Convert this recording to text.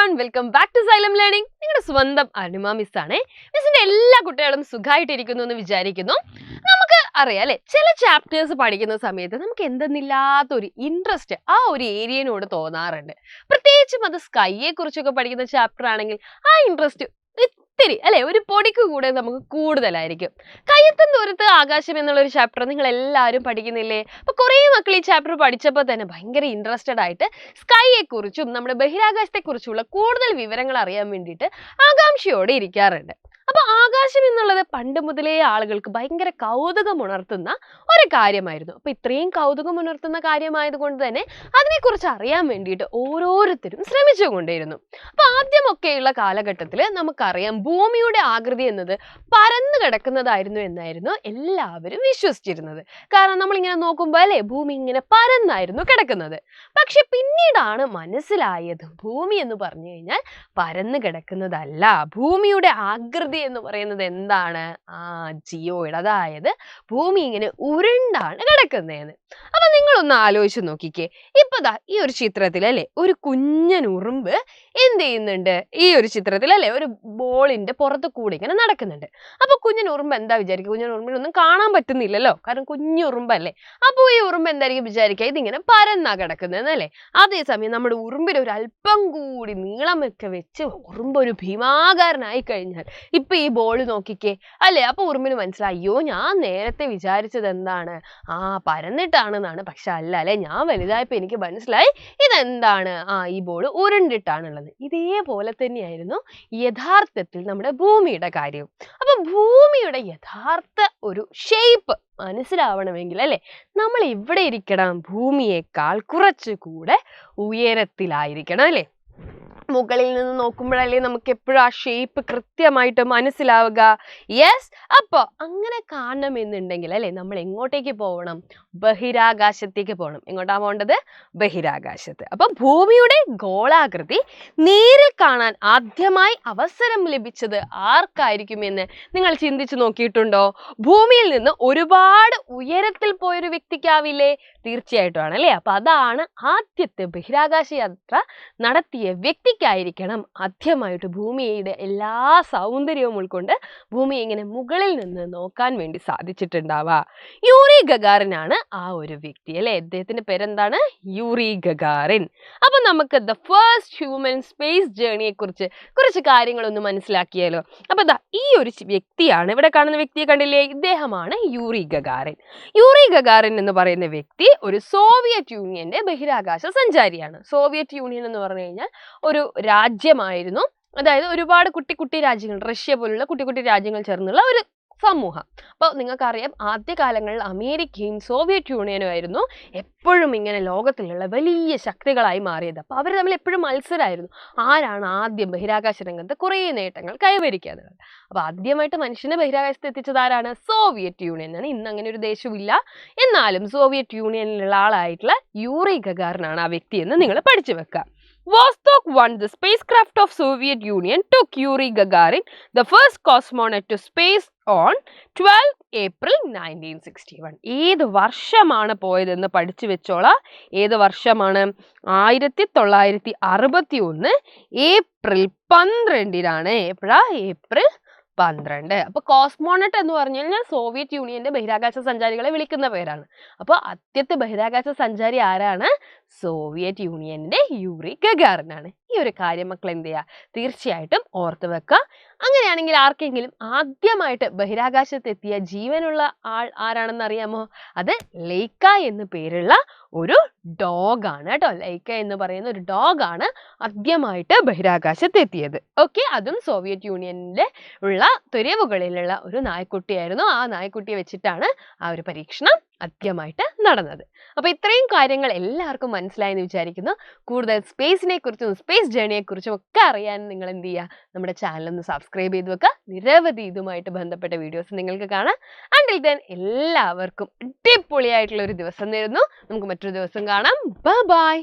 everyone, welcome back to Xylem Learning. നിങ്ങളുടെ സ്വന്തം അനുമ miss ആണ്. മിസ്സിന്റെ എല്ലാ കുട്ടികളും സുഖമായിട്ടിരിക്കുന്നു എന്ന് വിചാരിക്കുന്നു. നമുക്ക് അറിയാം അല്ലേ, ചില ചാപ്റ്റേഴ്സ് പഠിക്കുന്ന സമയത്ത് നമുക്ക് എന്തെന്നില്ലാത്ത ഒരു ഇൻട്രസ്റ്റ് ആ ഒരു ഏരിയനോട് തോന്നാറുണ്ട്. പ്രത്യേകിച്ചും അത് സ്കൈയെ കുറിച്ചൊക്കെ പഠിക്കുന്ന ചാപ്റ്റർ ആണെങ്കിൽ ആ ഇൻട്രസ്റ്റ് ഇത്തിരി അല്ലെ ഒരു പൊടിക്ക് കൂടെ നമുക്ക് കൂടുതലായിരിക്കും. കയ്യെത്തും ദൂരത്ത് ആകാശം എന്നുള്ള ഒരു ചാപ്റ്റർ നിങ്ങൾ എല്ലാവരും പഠിക്കുന്നില്ലേ? അപ്പൊ കുറെ മക്കൾ ഈ ചാപ്റ്റർ പഠിച്ചപ്പോൾ തന്നെ ഭയങ്കര ഇൻട്രസ്റ്റഡ് ആയിട്ട് സ്കൈയെ കുറിച്ചും നമ്മുടെ ബഹിരാകാശത്തെ കുറിച്ചുള്ള കൂടുതൽ വിവരങ്ങൾ അറിയാൻ വേണ്ടിയിട്ട് ആകാംക്ഷയോടെ ഇരിക്കാറുണ്ട്. അപ്പൊ ആകാശം എന്നുള്ളത് പണ്ട് മുതലേ ആളുകൾക്ക് ഭയങ്കര കൗതുകം ഉണർത്തുന്ന ഒരു കാര്യമായിരുന്നു. അപ്പൊ ഇത്രയും കൗതുകം ഉണർത്തുന്ന കാര്യമായതുകൊണ്ട് തന്നെ അതിനെക്കുറിച്ച് അറിയാൻ വേണ്ടിയിട്ട് ഓരോരുത്തരും ശ്രമിച്ചുകൊണ്ടേയിരുന്നു. അപ്പൊ ആദ്യമൊക്കെയുള്ള കാലഘട്ടത്തിൽ നമുക്കറിയാം ഭൂമിയുടെ ആകൃതി എന്നത് പരന്നു കിടക്കുന്നതായിരുന്നു എന്നായിരുന്നു എല്ലാവരും വിശ്വസിച്ചിരുന്നത്. കാരണം നമ്മളിങ്ങനെ നോക്കുമ്പോൾ അല്ലേ, ഭൂമി ഇങ്ങനെ പരന്നായിരുന്നു കിടക്കുന്നത്. പക്ഷെ പിന്നീടാണ് മനസ്സിലായത് ഭൂമി എന്ന് പറഞ്ഞു കഴിഞ്ഞാൽ പരന്നു കിടക്കുന്നതല്ല. ഭൂമിയുടെ ആകൃതി എന്ന് പറയുന്നത് എന്താണ്? ജിയോയിഡ്, അതായത് ഭൂമി ഇങ്ങനെ ഉരുണ്ടാണ് കിടക്കുന്നതെന്ന്. അപ്പൊ നിങ്ങളൊന്ന് ആലോചിച്ച് നോക്കിക്കേ. ഇപ്പൊ ദാ ഈ ഒരു ചിത്രത്തിൽ അല്ലെ ഒരു കുഞ്ഞൻ ഉറുമ്പ് എന്ത് ചെയ്യുന്നുണ്ട്? ഈ ഒരു ചിത്രത്തിൽ അല്ലെ ഒരു ബോളിന്റെ പുറത്ത് കൂടി ഇങ്ങനെ നടക്കുന്നുണ്ട്. അപ്പൊ കുഞ്ഞൻ ഉറുമ്പ് എന്താ വിചാരിക്കുക? കുഞ്ഞൻ ഉറുമ്പിനൊന്നും കാണാൻ പറ്റുന്നില്ലല്ലോ, കാരണം കുഞ്ഞു ഉറുമ്പല്ലേ. അപ്പൊ ഈ ഉറുമ്പ് എന്തായിരിക്കും വിചാരിക്കുക? ഇതിങ്ങനെ പരന്നാ കിടക്കുന്നതെന്ന് അല്ലേ. അതേസമയം നമ്മുടെ ഉറുമ്പിന് ഒരു അല്പം കൂടി നീളമൊക്കെ വെച്ച് ഉറുമ്പ് ഒരു ഭീമാകാരനായി കഴിഞ്ഞാൽ ഇപ്പൊ ഈ ബോൾ നോക്കിക്കേ അല്ലെ. അപ്പൊ ഉറുമ്പിന് മനസ്സിലായി, അയ്യോ ഞാൻ നേരത്തെ വിചാരിച്ചത് എന്താണ്, പരന്നിട്ടാണെന്നാണ്. പക്ഷെ അല്ല അല്ലെ, ഞാൻ വലുതായപ്പോ എനിക്ക് മനസ്സിലായി ഇതെന്താണ്, ഈ ബോൾ ഉരുണ്ടിട്ടാണുള്ളത്. ഇതേപോലെ തന്നെയായിരുന്നു യഥാർത്ഥത്തിൽ നമ്മുടെ ഭൂമിയുടെ കാര്യം. അപ്പൊ ഭൂമിയുടെ യഥാർത്ഥ ഒരു ഷേപ്പ് മനസ്സിലാവണമെങ്കിൽ അല്ലെ നമ്മൾ ഇവിടെ ഇരിക്കണം, ഭൂമിയേക്കാൾ കുറച്ചുകൂടെ ഉയരത്തിലായിരിക്കണം അല്ലെ. മുകളിൽ നിന്ന് നോക്കുമ്പോഴല്ലേ നമുക്ക് എപ്പോഴും ആ ഷേപ്പ് കൃത്യമായിട്ട് മനസ്സിലാവുക. യെസ്, അപ്പോൾ അങ്ങനെ കാണണമെന്നുണ്ടെങ്കിൽ അല്ലെ നമ്മൾ എങ്ങോട്ടേക്ക് പോകണം? ബഹിരാകാശത്തേക്ക് പോകണം. എങ്ങോട്ടാ പോകേണ്ടത്? ബഹിരാകാശത്ത്. അപ്പൊ ഭൂമിയുടെ ഗോളാകൃതി നേരിൽ കാണാൻ ആദ്യമായി അവസരം ലഭിച്ചത് ആർക്കായിരിക്കുമെന്ന് നിങ്ങൾ ചിന്തിച്ചു നോക്കിയിട്ടുണ്ടോ? ഭൂമിയിൽ നിന്ന് ഒരുപാട് ഉയരത്തിൽ പോയൊരു വ്യക്തിക്കാവില്ലേ? തീർച്ചയായിട്ടും ആണ് അല്ലേ. അപ്പൊ അതാണ് ആദ്യത്തെ ബഹിരാകാശ യാത്ര നടത്തിയ വ്യക്തിക്കായിരിക്കണം ആദ്യമായിട്ട് ഭൂമിയുടെ എല്ലാ സൗന്ദര്യവും ഉൾക്കൊണ്ട് ഭൂമിയെ ഇങ്ങനെ മുകളിൽ നിന്ന് നോക്കാൻ വേണ്ടി സാധിച്ചിട്ടുണ്ടാവുക. യൂറി ഗഗാറിനാണ് ആ ഒരു വ്യക്തി അല്ലെ. അദ്ദേഹത്തിന്റെ പേരെന്താണ്? Yuri Gagarin. അപ്പൊ നമുക്ക് ദ ഫസ്റ്റ് ഹ്യൂമൻ സ്പേസ് ജേർണിയെ കുറിച്ച് കുറച്ച് കാര്യങ്ങളൊന്ന് മനസ്സിലാക്കിയാലോ. അപ്പൊ ഈ ഒരു വ്യക്തിയാണ്, ഇവിടെ കാണുന്ന വ്യക്തിയെ കണ്ടില്ലേ, ഇദ്ദേഹമാണ് യൂറി ഗഗാറിൻ. യൂറി ഗഗാറിൻ എന്ന് പറയുന്ന വ്യക്തി ഒരു സോവിയറ്റ് യൂണിയന്റെ ബഹിരാകാശ സഞ്ചാരിയാണ്. സോവിയറ്റ് യൂണിയൻ എന്ന് പറഞ്ഞു കഴിഞ്ഞാൽ ഒരു രാജ്യമായിരുന്നു. അതായത് ഒരുപാട് കുട്ടി കുട്ടി രാജ്യങ്ങൾ, റഷ്യ പോലുള്ള കുട്ടി കുട്ടി രാജ്യങ്ങൾ ചേർന്നുള്ള ഒരു സമൂഹം. അപ്പോൾ നിങ്ങൾക്കറിയാം ആദ്യകാലങ്ങളിൽ അമേരിക്കയും സോവിയറ്റ് യൂണിയനും ആയിരുന്നു എപ്പോഴും ഇങ്ങനെ ലോകത്തിലുള്ള വലിയ ശക്തികളായി മാറിയത്. അപ്പോൾ അവർ തമ്മിൽ എപ്പോഴും മത്സരമായിരുന്നു, ആരാണ് ആദ്യം ബഹിരാകാശ രംഗത്ത് കുറേ നേട്ടങ്ങൾ കൈവരിക്കുക എന്നുള്ളത്. അപ്പോൾ ആദ്യമായിട്ട് മനുഷ്യനെ ബഹിരാകാശത്ത് എത്തിച്ചത് ആരാണ്? സോവിയറ്റ് യൂണിയൻ ആണ്. ഇന്ന് അങ്ങനെ ഒരു ദേശമില്ല, എന്നാലും സോവിയറ്റ് യൂണിയനിലുള്ള ആളായിട്ടുള്ള യൂറി ഗഗാറിനാണ് ആ വ്യക്തി എന്ന് നിങ്ങൾ പഠിച്ചു വെക്കുക. Vostok 1, the spacecraft of Soviet Union, took Yuri Gagarin, the first cosmonaut, to space on 12 April 1961. ഏത് വർഷമാണ് പോയതെന്ന് പഠിച്ചു വെച്ചോളാം. ഏത് വർഷമാണ്? 1961 ഏപ്രിൽ 12. എപ്പോഴാ? ഏപ്രിൽ 12. അപ്പൊ കോസ്മോണട്ട് എന്ന് പറഞ്ഞു കഴിഞ്ഞാൽ സോവിയറ്റ് യൂണിയന്റെ ബഹിരാകാശ സഞ്ചാരികളെ വിളിക്കുന്ന പേരാണ്. അപ്പൊ ആദ്യത്തെ ബഹിരാകാശ സഞ്ചാരി ആരാണ്? സോവിയറ്റ് യൂണിയന്റെ യൂറി ഗഗാറിനാണ്. ഈ ഒരു കാര്യം മക്കൾ എന്ത് ചെയ്യുക? തീർച്ചയായിട്ടും ഓർത്ത് വെക്കുക. അങ്ങനെയാണെങ്കിൽ ആർക്കെങ്കിലും ആദ്യമായിട്ട് ബഹിരാകാശത്ത് എത്തിയ ജീവനുള്ള ആൾ ആരാണെന്ന് അറിയാമോ? അത് ലൈക്ക എന്ന് പേരുള്ള ഒരു ഡോഗാണ് കേട്ടോ. ലൈക്ക എന്ന് പറയുന്ന ഒരു ഡോഗാണ് ആദ്യമായിട്ട് ബഹിരാകാശത്ത് എത്തിയത്. ഓക്കെ, അതും സോവിയറ്റ് യൂണിയനിലെ ഉള്ള തുരവുകളിലുള്ള ഒരു നായ്ക്കുട്ടിയായിരുന്നു. ആ നായ്ക്കുട്ടിയെ വെച്ചിട്ടാണ് ആ ഒരു പരീക്ഷണം ആദ്യമായിട്ട് നടന്നത്. അപ്പൊ ഇത്രയും കാര്യങ്ങൾ എല്ലാവർക്കും മനസ്സിലായെന്ന് വിചാരിക്കുന്നു. കൂടുതൽ സ്പേസിനെ കുറിച്ചും സ്പേസ് ജേർണിയെ കുറിച്ചും ഒക്കെ അറിയാൻ നിങ്ങൾ എന്ത് ചെയ്യുക? നമ്മുടെ ചാനൽ ഒന്ന് സബ്സ്ക്രൈബ് ചെയ്ത് വെക്കുക. നിരവധി ഇതുമായിട്ട് ബന്ധപ്പെട്ട വീഡിയോസ് നിങ്ങൾക്ക് കാണാം. അണ്ടിൽ ദെൻ എല്ലാവർക്കും അടിപൊളിയായിട്ടുള്ള ഒരു ദിവസം നേരുന്നു. നമുക്ക് മറ്റൊരു ദിവസം കാണാം. Bye bye.